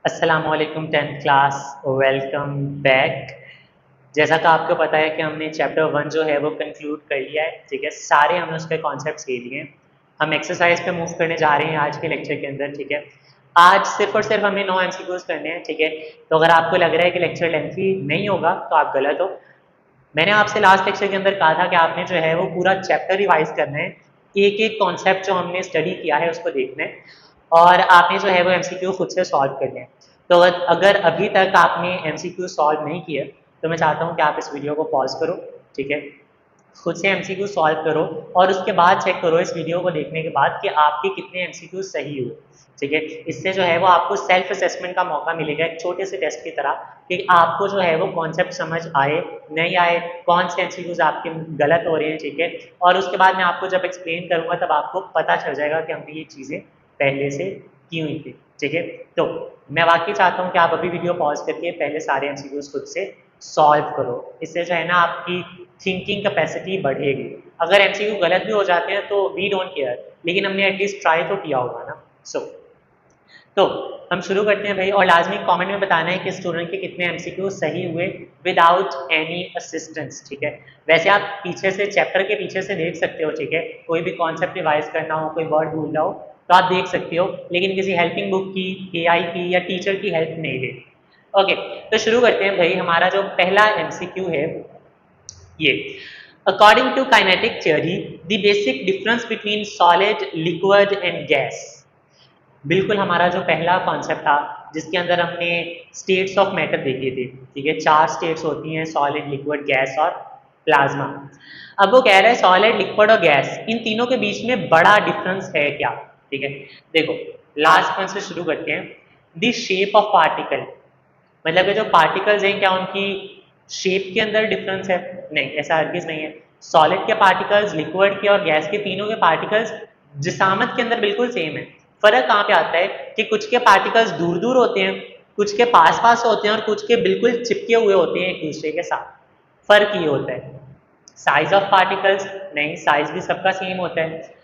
अस्सलामुअलैकुम 10th class, welcome back. जैसा कि आपको पता है कि हमने चैप्टर 1 जो है वो कंक्लूड कर लिया है। ठीक है, सारे हमने उसके कॉन्सेप्ट्स ले लिए हैं। हम एक्सरसाइज पे मूव करने जा रहे हैं आज के लेक्चर के अंदर। ठीक है, आज सिर्फ और सिर्फ हमें 9 एमसीक्यूज करने हैं। ठीक है, तो अगर आपको लग रहा है कि लेक्चर लेंथी नहीं होगा तो आप गलत हो। मैंने आपसे लास्ट लेक्चर के अंदर कहा था कि आपने जो है वो पूरा चैप्टर रिवाइज करना है, एक एक कॉन्सेप्ट जो हमने स्टडी किया है उसको देखना है और आपने जो है वो एमसीक्यू खुद से सॉल्व करने हैं। तो अगर अभी तक आपने एमसीक्यू सॉल्व नहीं किया तो मैं चाहता हूँ कि आप इस वीडियो को पॉज करो। ठीक है, खुद से एमसीक्यू सॉल्व करो और उसके बाद चेक करो इस वीडियो को देखने के बाद कि आपके कितने एमसीक्यू सही हुए। ठीक है, इससे जो है वो आपको सेल्फ असेसमेंट का मौका मिलेगा एक छोटे से टेस्ट की तरह कि आपको जो है वो कॉन्सेप्ट समझ आए नहीं आए, कौन से एमसीक्यूज आपके गलत हो रहे हैं। ठीक है, और उसके बाद मैं आपको जब एक्सप्लेन करूंगा तब आपको पता चल जाएगा कि हमने ये चीज़ें पहले से की हुई थी। ठीक है, तो मैं वाकई चाहता हूँ कि आप अभी वीडियो पॉज करके पहले सारे एमसीक्यूज खुद से सॉल्व करो। इससे जो है ना आपकी थिंकिंग कैपेसिटी बढ़ेगी। अगर एमसीक्यू गलत भी हो जाते हैं तो वी डोंट केयर, लेकिन हमने एटलीस्ट ट्राई तो किया होगा ना। तो हम शुरू करते हैं भाई, और लाजमी कमेंट में बताना है कि स्टूडेंट के कितने एमसीक्यू सही हुए विदाउट एनी असिस्टेंस। ठीक है, वैसे आप पीछे से चैप्टर के पीछे से देख सकते हो। ठीक है, कोई भी कॉन्सेप्ट रिवाइज करना हो, कोई वर्ड भूलना हो तो आप देख सकते हो, लेकिन किसी हेल्पिंग बुक की, एआई की या टीचर की हेल्प नहीं लेनी। ओके, तो शुरू करते हैं भाई। हमारा जो पहला एमसीक्यू है ये, according to kinetic theory the basic difference between solid, liquid and gas. बिल्कुल हमारा जो पहला कॉन्सेप्ट था जिसके अंदर हमने स्टेट्स ऑफ मैटर देखे थे। ठीक है, 4 स्टेट्स होती हैं, सॉलिड, लिक्विड, गैस और प्लाज्मा। अब वो कह रहा है सॉलिड, लिक्विड और गैस, इन तीनों के बीच में बड़ा डिफरेंस है क्या। ठीक है, देखो लास्ट पॉइंट से शुरू करते हैं। द शेप ऑफ पार्टिकल, मतलब ये जो पार्टिकल्स हैं क्या उनकी शेप के अंदर डिफरेंस है? नहीं, ऐसा हरगिज नहीं है। सॉलिड के पार्टिकल्स, लिक्विड के और गैस के, तीनों के पार्टिकल्स जिसामत के अंदर बिल्कुल सेम है। फर्क कहाँ पे आता है कि कुछ के पार्टिकल्स दूर दूर होते हैं, कुछ के पास पास होते हैं और कुछ के बिल्कुल चिपके हुए होते हैं एक दूसरे के साथ। फर्क ये होता है। साइज ऑफ पार्टिकल्स, नहीं, साइज भी सबका सेम होता है।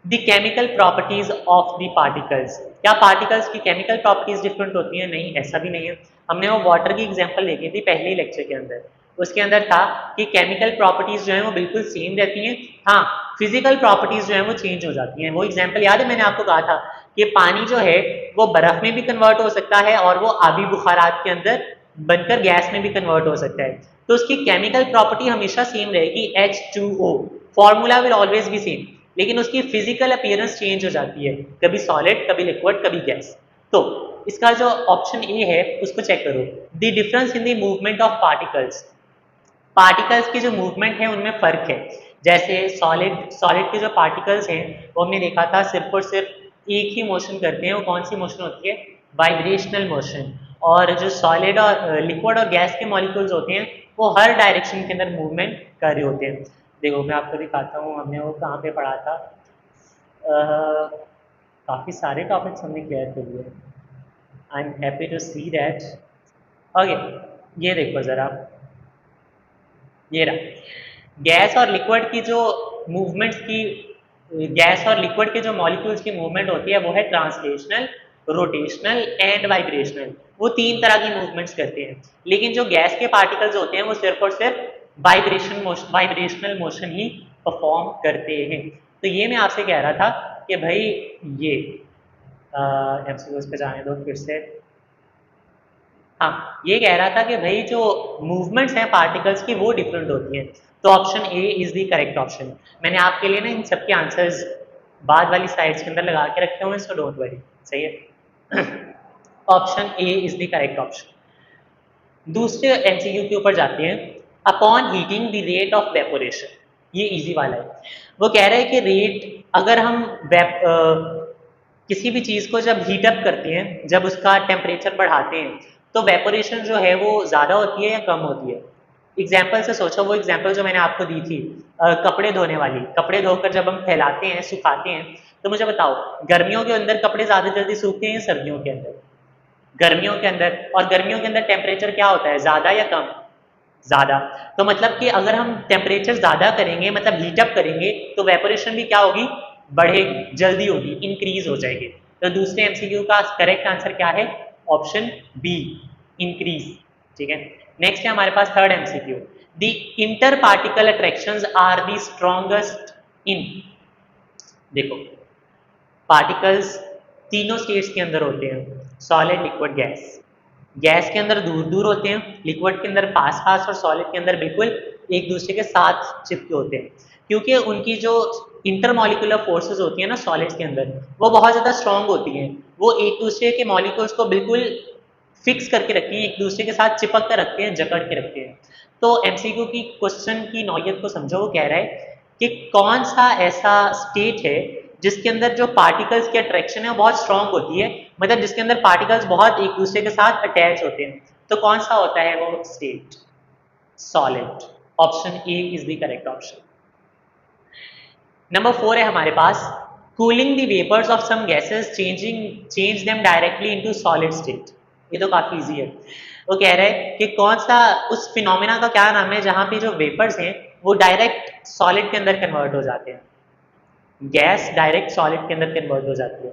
The chemical properties of the particles, क्या पार्टिकल्स की केमिकल प्रॉपर्टीज डिफरेंट होती हैं? नहीं, ऐसा भी नहीं है। हमने वो वाटर की एग्जांपल देखी थी पहले ही लेक्चर के अंदर। उसके अंदर था कि केमिकल प्रॉपर्टीज जो है वो बिल्कुल सेम रहती हैं, हाँ फिजिकल प्रॉपर्टीज जो है वो चेंज हो जाती हैं। वो एग्जांपल याद है, मैंने आपको कहा था कि पानी जो है वो बर्फ में भी कन्वर्ट हो सकता है और वो आबी बुखारात के अंदर बनकर गैस में भी कन्वर्ट हो सकता है। तो उसकी केमिकल प्रॉपर्टी हमेशा सेम रहेगी, H2O, formula will always be same, लेकिन उसकी फिजिकल अपीयरेंस चेंज हो जाती है, कभी सॉलिड, कभी लिक्विड, कभी गैस। तो इसका जो ऑप्शन ए है उसको चेक करो, the difference in the movement of particles. Particles की जो मूवमेंट है उनमें फर्क है। जैसे सॉलिड सॉलिड के जो पार्टिकल्स हैं वो हमने देखा था सिर्फ और सिर्फ एक ही मोशन करते हैं। वो कौन सी मोशन होती है? Vibrational motion. और जो सॉलिड और लिक्विड और गैस के मॉलिक्यूल्स होते हैं वो हर डायरेक्शन के अंदर मूवमेंट कर रहे होते हैं। देखो मैं आपको दिखाता हूँ, हमने वो कहाँ पे पढ़ा था। काफ़ी सारे टॉपिक्स हमने क्लियर कर लिए। I am happy to see that. Okay, ये देखो ज़रा, ये रहा गैस और लिक्विड की जो मूवमेंट्स की, गैस और लिक्विड के जो मॉलिक्यूल्स की मूवमेंट होती है वो है ट्रांसलेशनल, रोटेशनल एंड वाइब्रेशनल। वो 3 तरह की मूवमेंट्स करते हैं। लेकिन जो गैस के पार्टिकल्स होते हैं वो सिर्फ और सिर्फ वाइब्रेशनल मोशन ही परफॉर्म करते हैं। तो ये मैं आपसे कह रहा था कि भाई ये एमसीक्यूज पे जाने दो फिर से। हाँ, ये कह रहा था कि भाई जो मूवमेंट्स हैं पार्टिकल्स की वो डिफरेंट होती हैं। तो option A is the correct option. मैंने आपके लिए ना इन सबके आंसर्स बाद वाली स्लाइड्स के अंदर लगा के रखे हुए हैं, सो डोंट वरी। सही है, option A is the correct option. दूसरे एमसीक्यू के ऊपर जाते हैं। Upon heating the rate of evaporation, ये इजी वाला है। वो कह रहा है कि रेट, अगर हम किसी भी चीज़ को जब हीट अप करते हैं, जब उसका टेम्परेचर बढ़ाते हैं तो वेपोरेशन जो है वो ज़्यादा होती है या कम होती है? एग्जाम्पल से सोचो, वो एग्जाम्पल जो मैंने आपको दी थी कपड़े धोने वाली। कपड़े धोकर जब हम फैलाते हैं, सुखाते हैं, तो मुझे बताओ गर्मियों के अंदर कपड़े ज़्यादा जल्दी सूखते हैं या सर्दियों के अंदर? गर्मियों के अंदर। और गर्मियों के अंदर टेम्परेचर क्या होता है, ज़्यादा या कम? ज़्यादा। तो मतलब कि अगर हम टेम्परेचर ज़्यादा करेंगे, मतलब हीटअप करेंगे, तो वेपोरेशन भी क्या होगी? बढ़ेगी, जल्दी होगी, इंक्रीज हो जाएगी। तो दूसरे एमसीक्यू का करेक्ट आंसर क्या है? Option B increase. ठीक है, नेक्स्ट है हमारे पास third MCQ, the inter particle attractions are the strongest in. देखो पार्टिकल्स तीनों स्टेट्स के अंदर होते हैं, सॉलिड लिक्विड गैस। गैस के अंदर दूर दूर होते हैं, लिक्विड के अंदर पास पास, और सॉलिड के अंदर बिल्कुल एक दूसरे के साथ चिपके होते हैं, क्योंकि उनकी जो इंटरमॉलिक्यूलर फोर्सेस होती है ना सॉलिड्स के अंदर, वो बहुत ज़्यादा स्ट्रांग होती हैं। वो एक दूसरे के मॉलिक्यूल्स को बिल्कुल फिक्स करके रखती हैं, एक दूसरे के साथ चिपक कर रखते हैं, जकड़ के रखते हैं। तो एमसीक्यू की क्वेश्चन की नौयत को समझो, वो कह रहा है कि कौन सा ऐसा स्टेट है जिसके अंदर जो पार्टिकल्स की अट्रैक्शन है वो बहुत स्ट्रांग होती है, मतलब जिसके अंदर पार्टिकल्स बहुत एक दूसरे के साथ अटैच होते हैं। तो कौन सा होता है वो state? Solid. Option A is the correct option. Number 4 है हमारे पास, cooling the vapours of some gases change them directly into solid state. ये तो काफी इजी है। वो कह रहे हैं कि कौन सा उस फिनोमेना का क्या नाम है जहां पे जो वेपर्स हैं वो डायरेक्ट सॉलिड के अंदर कन्वर्ट हो जाते हैं, गैस डायरेक्ट सॉलिड के अंदर कन्वर्ट हो जाती है।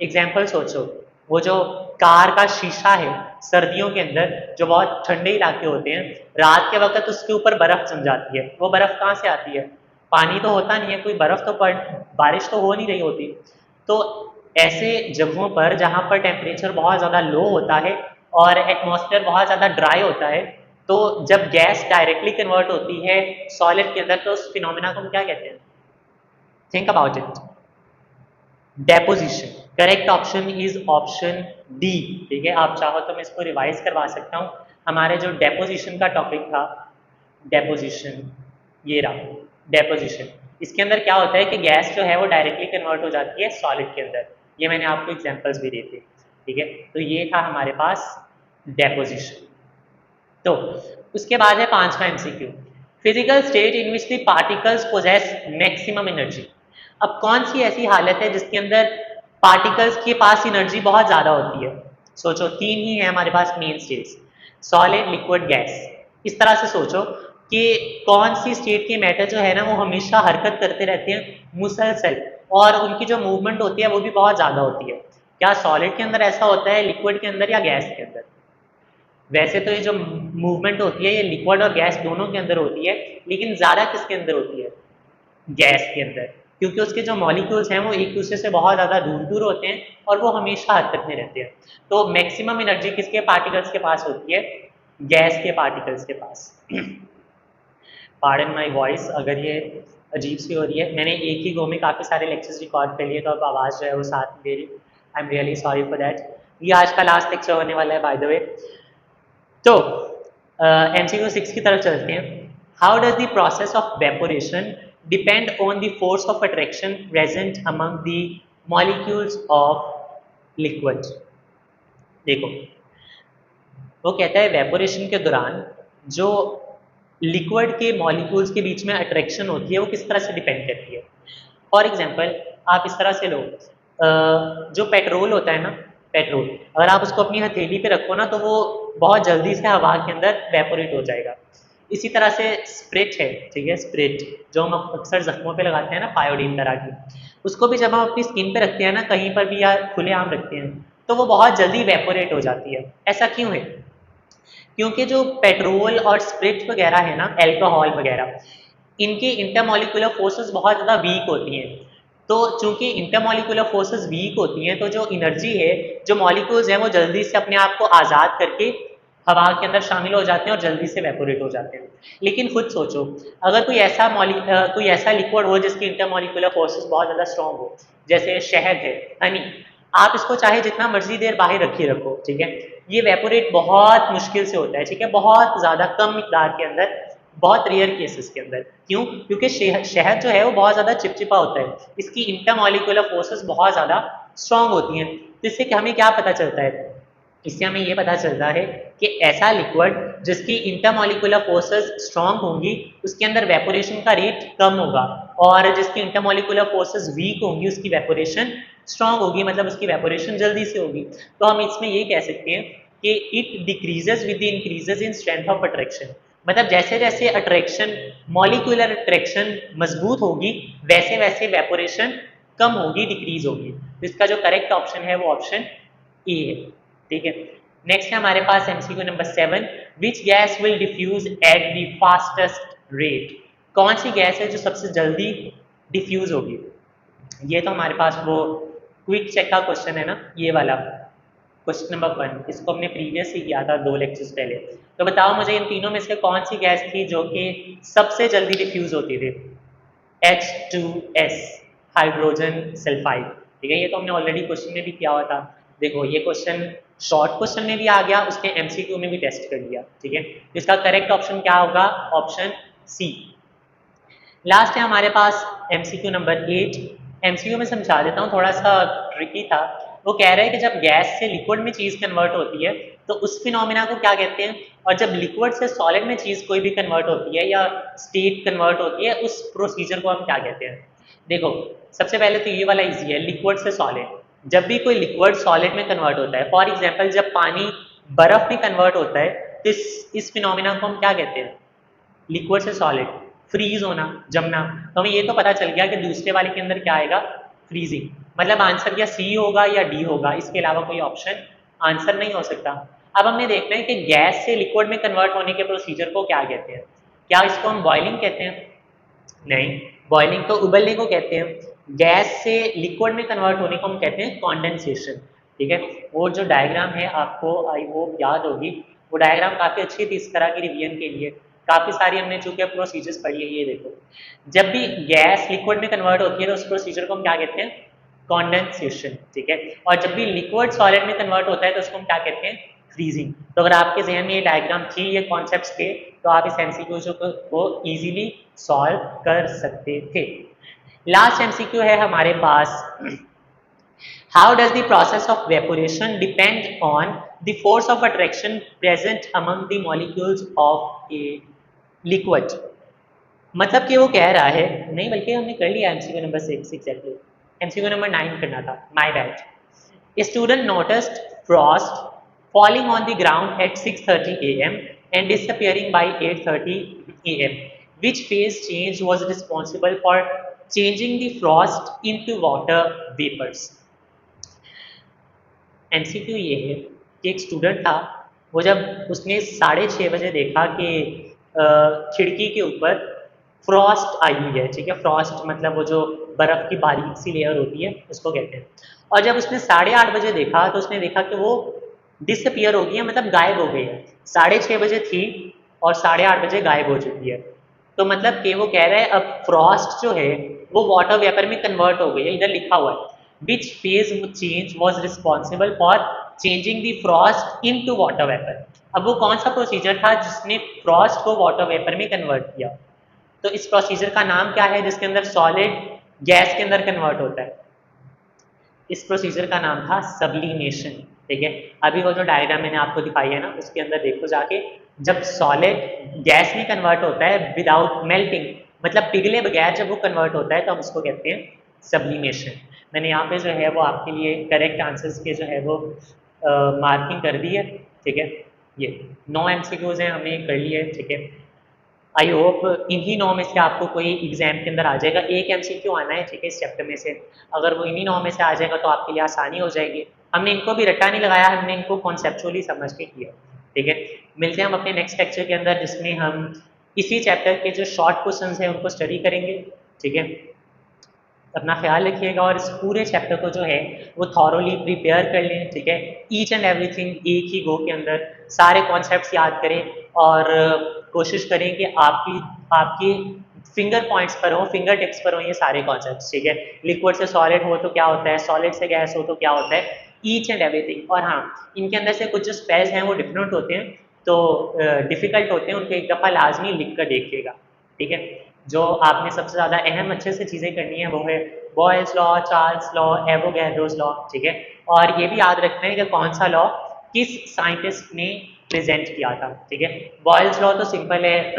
एग्जाम्पल सोचो, वो जो कार का शीशा है सर्दियों के अंदर, जो बहुत ठंडे इलाके होते हैं, रात के वक्त उसके ऊपर बर्फ जम जाती है। वो बर्फ कहाँ से आती है? पानी तो होता नहीं है, कोई बर्फ तो बारिश तो हो नहीं रही होती। तो ऐसे जगहों पर जहाँ पर टेम्परेचर बहुत ज़्यादा लो होता है और एटमॉस्फेयर बहुत ज़्यादा ड्राई होता है, तो जब गैस डायरेक्टली कन्वर्ट होती है सॉलिड के अंदर, तो उस फिनोमेना को हम क्या कहते हैं? Think about it. Deposition. Correct option is option D. ठीक है, आप चाहो तो मैं इसको रिवाइज करवा सकता हूँ। हमारे जो डेपोजिशन का टॉपिक था, डेपोजिशन, ये रहा डेपोजिशन। इसके अंदर क्या होता है कि गैस जो है वो डायरेक्टली कन्वर्ट हो जाती है सॉलिड के अंदर। ये मैंने आपको एग्जांपल्स भी दिए थे। ठीक है, तो ये था हमारे पास डेपोजिशन। तो उसके बाद है पांचवा MCQ, physical state in which the particles possess maximum energy. अब कौन सी ऐसी हालत है जिसके अंदर पार्टिकल्स के पास एनर्जी बहुत ज्यादा होती है? सोचो, तीन ही है हमारे पास main states, solid liquid gas. इस तरह से सोचो कि कौन सी स्टेट के मैटर जो है ना वो हमेशा हरकत करते रहते हैं मुसलसल, और उनकी जो मूवमेंट होती है वो भी बहुत ज्यादा होती है। क्या सॉलिड के अंदर ऐसा होता है, लिक्विड के अंदर या गैस के अंदर? वैसे तो ये जो मूवमेंट होती है ये लिक्विड और गैस दोनों के अंदर होती है, लेकिन ज़्यादा किसके अंदर होती है? गैस के अंदर, क्योंकि उसके जो मॉलिक्यूल्स हैं वो एक दूसरे से बहुत ज़्यादा दूर दूर होते हैं और वो हमेशा हरकत में रहते हैं। तो मैक्सिमम एनर्जी किसके पार्टिकल्स के पास होती है? गैस के पार्टिकल्स के पास। पार्डन माई वॉइस अगर ये अजीब सी हो रही है, मैंने एक ही गो में काफ़ी सारे लेक्चर्स रिकॉर्ड कर लिए, तो अब आवाज़ जो है वो साथ में दे रही। I am really sorry for that. ये आज का लास्ट लेक्चर होने वाला है बाय द वे। तो एमसीक्यू 6 की तरफ चलते हैं। How does the process of evaporation depend on the force of attraction present among the molecules of liquid. देखो, वो कहता है वेपोरेशन के दौरान जो लिक्विड के मॉलिक्यूल्स के बीच में अट्रैक्शन होती है वो किस तरह से डिपेंड करती है। फॉर एग्जाम्पल आप इस तरह से लो, जो पेट्रोल होता है ना, पेट्रोल अगर आप उसको अपनी हथेली पे रखो ना तो वो बहुत जल्दी से हवा के अंदर वेपोरेट हो जाएगा। इसी तरह से स्प्रिट है, ठीक है, स्प्रिट जो हम अक्सर जख्मों पे लगाते हैं ना, पायोडीन तरह की, उसको भी जब हम अपनी स्किन पे रखते हैं ना कहीं पर भी या खुले आम रखते हैं तो वो बहुत जल्दी वेपोरेट हो जाती है। ऐसा क्यों है? क्योंकि जो पेट्रोल और स्प्रिट वगैरह है ना, एल्कोहल वगैरह, इनकी इंटरमॉलिक्यूलर फोर्सेस बहुत ज़्यादा वीक होती हैं। तो चूंकि इंटरमॉलिक्यूलर फोर्सेस वीक होती हैं तो जो एनर्जी है, जो मॉलिक्यूल्स हैं वो जल्दी से अपने आप को आज़ाद करके हवा के अंदर शामिल हो जाते हैं और जल्दी से वेपोरेट हो जाते हैं। लेकिन खुद सोचो, अगर कोई ऐसा लिक्विड हो जिसकी इंटरमॉलिक्यूलर फोर्सेस बहुत ज़्यादा स्ट्रॉन्ग हो, जैसे शहद है, हनी, आप इसको चाहे जितना मर्जी देर बाहर रखिए रखो, ठीक है, ये वेपोरेट बहुत मुश्किल से होता है, ठीक है, बहुत ज़्यादा कम मिकदार के अंदर, बहुत रेयर केसेस के अंदर। क्यों? क्योंकि शहद जो है वो बहुत ज़्यादा चिपचिपा होता है, इसकी इंटरमॉलिक्यूलर फोर्सेस बहुत ज़्यादा स्ट्रॉन्ग होती हैं। तो इससे कि हमें क्या पता चलता है? इससे हमें ये पता चलता है कि ऐसा लिक्विड जिसकी इंटरमॉलिक्यूलर फोर्सेस स्ट्रॉन्ग होंगी उसके अंदर वेपोरेशन का रेट कम होगा, और जिसकी इंटरमॉलिक्यूलर फोर्सेस वीक होंगी उसकी वेपोरेशन स्ट्रॉन्ग होगी, मतलब उसकी वेपोरेशन जल्दी से होगी। तो हम इसमें ये कह सकते हैं कि it decreases with the increases in strength of attraction, मतलब जैसे जैसे अट्रैक्शन, मॉलिक्यूलर अट्रैक्शन मजबूत होगी वैसे वैसे वेपोरेशन कम होगी, डिक्रीज होगी। तो इसका जो करेक्ट ऑप्शन है वो ऑप्शन ए है। ठीक है। नेक्स्ट है हमारे पास MCQ number 7, which gas will diffuse at the fastest rate. कौन सी गैस है जो सबसे जल्दी डिफ्यूज होगी। ये तो हमारे पास वो क्विक चेक का क्वेश्चन है ना, ये वाला क्वेश्चन नंबर 1, इसको हमने प्रीवियस ही किया था 2 लेक्चर्स पहले। तो बताओ मुझे इन तीनों में से कौन सी गैस थी जो कि सबसे जल्दी डिफ्यूज होती थी। H2S, hydrogen sulphide. ठीक है, ये तो हमने ऑलरेडी क्वेश्चन में भी किया हुआ था। देखो ये क्वेश्चन शॉर्ट क्वेश्चन में भी आ गया, उसके एमसीक्यू में भी टेस्ट कर लिया। ठीक है, इसका करेक्ट ऑप्शन क्या होगा, ऑप्शन सी। लास्ट है हमारे पास एमसीक्यू नंबर 8। एमसीक्यू में समझा देता हूँ, थोड़ा सा ट्रिकी था। वो कह रहे हैं कि जब गैस से लिक्विड में चीज़ कन्वर्ट होती है तो उस फिनोमिना को क्या कहते हैं, और जब लिक्विड से सॉलिड में चीज़ कोई भी कन्वर्ट होती है या स्टेट कन्वर्ट होती है उस प्रोसीजर को हम क्या कहते हैं। देखो सबसे पहले तो ये वाला इजी है, लिक्विड से सॉलिड। जब भी कोई लिक्विड सॉलिड में कन्वर्ट होता है, फॉर एग्जाम्पल जब पानी बर्फ में कन्वर्ट होता है तो इस फिनोमिना को हम क्या कहते हैं, लिक्विड से सॉलिड। फ्रीज होना, जमना, तो हमें ये तो पता चल गया कि दूसरे वाले के अंदर क्या आएगा, फ्रीजिंग। मतलब आंसर या सी होगा या डी होगा, इसके अलावा कोई ऑप्शन आंसर नहीं हो सकता। अब हमने देखना है कि गैस से लिक्विड में कन्वर्ट होने के प्रोसीजर को क्या कहते हैं। क्या इसको हम बॉइलिंग कहते हैं, नहीं, बॉइलिंग तो उबलने को कहते हैं। गैस से लिक्विड में कन्वर्ट होने को हम कहते हैं कॉन्डेंसेशन। ठीक है, वो जो डायग्राम है आपको आई होप याद होगी, वो डायग्राम काफ़ी अच्छी थी इस तरह की रिवीजन के लिए। काफ़ी सारी हमने चूंकि प्रोसीजर्स पढ़ी है। ये देखो जब भी गैस लिक्विड में कन्वर्ट होती है तो उस प्रोसीजर को हम क्या कहते हैं, कॉन्डेंसेशन। ठीक है, और जब भी लिक्विड सॉलिड में कन्वर्ट होता है तो उसको हम क्या कहते हैं, फ्रीजिंग। तो अगर आपके जहन में ये डायग्राम थी, ये कॉन्सेप्ट्स थे, तो आप इस एमसीक्यू को इजीली सॉल्व कर सकते थे। लास्ट एमसीक्यू है हमारे पास, how does the process of evaporation depend on the force of attraction present among the molecules of a liquid. मतलब कि वो कह रहा है, नहीं बल्कि हमने कर लिया MCQ number 6 exactly, MCQ number 9 करना था, my bad. Student noticed frost falling on the ground at 6:30 a.m. and disappearing by 8:30 a.m. Which phase change was responsible for changing the frost into water vapors? MCQ ये है कि एक student था, वो जब उसने 6:30 बजे देखा कि खिड़की के ऊपर फ्रॉस्ट आई हुई है। ठीक है, फ्रॉस्ट मतलब वो जो बर्फ़ की बारीक सी लेयर होती है उसको कहते हैं। और जब उसने 8:30 बजे देखा तो उसने देखा कि वो डिसअपियर हो गई है, मतलब गायब हो गई है। 6:30 बजे थी और 8:30 बजे गायब हो चुकी है। तो मतलब कि वो कह रहा है अब फ्रॉस्ट जो है वो वाटर वेपर में कन्वर्ट हो गई है। इधर लिखा हुआ है which phase change was responsible for changing the frost into water vapor। अब वो कौन सा प्रोसीजर था जिसने फ्रॉस्ट को वाटर वेपर में कन्वर्ट किया। तो इस प्रोसीजर का नाम क्या है जिसके अंदर सॉलिड गैस के अंदर कन्वर्ट होता है। इस प्रोसीजर का नाम था सब्लिमेशन। ठीक है, अभी वो जो डायग्राम मैंने आपको दिखाई है ना उसके अंदर देखो जाके, जब सॉलिड गैस में कन्वर्ट होता है विदाउट मेल्टिंग, मतलब पिघले बगैर जब वो कन्वर्ट होता है तो हम उसको कहते हैं सब्लिमेशन। मैंने यहाँ पे जो है वो आपके लिए करेक्ट आंसर्स के जो है वो मार्किंग कर दी है। ठीक है, ये 9 एमसीक्यूज हैं हमने कर लिए। ठीक है, आई होप इन्हीं 9 में से आपको कोई एग्जाम के अंदर आ जाएगा, एक एमसीक्यू आना है। ठीक है, इस चैप्टर में से अगर वो इन्हीं 9 में से आ जाएगा तो आपके लिए आसानी हो जाएगी। हमने इनको भी रट्टा नहीं लगाया, हमने इनको कॉन्सेप्चुअली समझ के किया। ठीक है, मिलते हैं हम अपने नेक्स्ट लेक्चर के अंदर जिसमें हम इसी चैप्टर के जो शॉर्ट क्वेश्चंस हैं उनको स्टडी करेंगे। ठीक है, अपना ख्याल रखिएगा और इस पूरे चैप्टर को जो है वो थॉरोली प्रिपेयर कर लें। ठीक है, ईच एंड एवरीथिंग एक ही गो के अंदर सारे कॉन्सेप्ट्स याद करें और कोशिश करें कि आपकी आपकी फिंगर पॉइंट्स पर हो, फिंगर टिप्स पर हो ये सारे कॉन्सेप्ट्स। ठीक है, लिक्विड से सॉलिड हो तो क्या होता है, सॉलिड से गैस हो तो क्या होता है, ईच एंड एवरीथिंग। और हाँ, इनके अंदर से कुछ जो स्पेल्स हैं वो डिफरेंट होते हैं, तो डिफ़िकल्ट होते हैं, उनको एक दफ़ा लाजमी लिख कर देखिएगा। ठीक है, जो आपने सबसे ज़्यादा अहम अच्छे से चीज़ें करनी है वो है Boyle's law, Charles law, Avogadro's law. ठीक है, और ये भी याद रखना है कि कौन सा लॉ किस साइंटिस्ट ने प्रेजेंट किया था। ठीक है, बॉयल्स लॉ तो सिंपल है,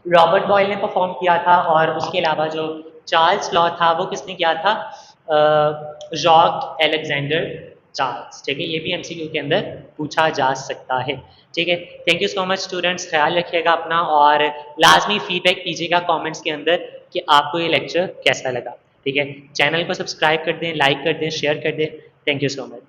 रॉबर्ट बॉयल ने परफॉर्म किया था, और उसके अलावा जो चार्ल्स लॉ था वो किसने किया था, जॉक एलेक्जेंडर चार्ल्स। ठीक है, ये भी एमसीक्यू के अंदर पूछा जा सकता है। ठीक है, thank you so much students, ख्याल रखिएगा अपना और लाजमी फीडबैक कीजिएगा कमेंट्स के अंदर कि आपको ये लेक्चर कैसा लगा। ठीक है, चैनल को सब्सक्राइब कर दें, लाइक कर दें, शेयर कर दें। Thank you so much.